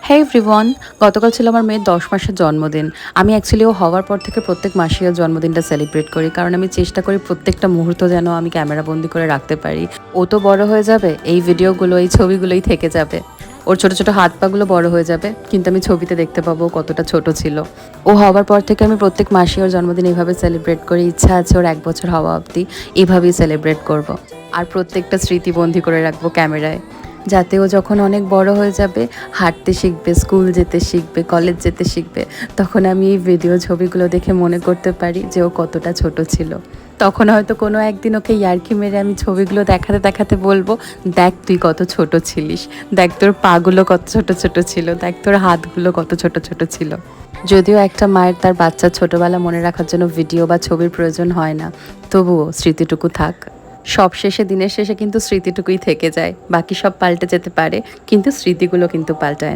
হে everyone, গতকাল ছিল আমার মেয়ের 10 মাসের জন্মদিন। আমি অ্যাকচুয়ালি ও হওয়ার পর থেকে প্রত্যেক মাসেই ওর জন্মদিনটা সেলিব্রেট করি। কারণ আমি চেষ্টা করি প্রত্যেকটা মুহূর্ত যেন আমি ক্যামেরা বন্দি করে রাখতে পারি। ও তো বড় হয়ে যাবে, এই ভিডিওগুলো, এই ছবিগুলোই থেকে যাবে। ওর ছোট, ছোট হাত পাগুলো বড় হয়ে যাবে। কিন্তু আমি ছবিতে দেখতে পাবো ও কতটা ছোট ছিল। ও হওয়ার পর থেকে আমি প্রত্যেক মাসেই ওর জন্মদিন এভাবে সেলিব্রেট করি। ইচ্ছা আছে ওর 1 বছর হওয়া অবধি এভাবেই সেলিব্রেট করব। আর প্রত্যেকটা স্মৃতি বন্দী করে রাখবো ক্যামেরায়। যাতে ও যখন অনেক বড় হয়ে যাবে, হাঁটতে শিখবে, স্কুল যেতে শিখবে, কলেজ যেতে শিখবে, তখন আমি এই ভিডিও ছবিগুলো দেখে মনে করতে পারি যে ও কতটা ছোট ছিল। তখন হয়তো কোনো একদিন ওকে ইয়ার্কি মেরে আমি ছবিগুলো দেখাতে দেখাতে বলবো, দেখ তুই কত ছোট ছিলিস, দেখ তোর পাগুলো কত ছোট ছোট ছিল, দেখ তোর হাতগুলো কত ছোট ছোট ছিল। যদিও একটা মায়ের তার বাচ্চার ছোটবেলা মনে রাখার জন্য ভিডিও বা ছবির প্রয়োজন হয় না, তবুও স্মৃতিটুকু থাক। সব শেষে, দিনের শেষে কিন্তু স্মৃতিটুকুই থেকে যায়। বাকি সব পাল্টে যেতে পারে, কিন্তু স্মৃতিগুলো কিন্তু পাল্টায় না।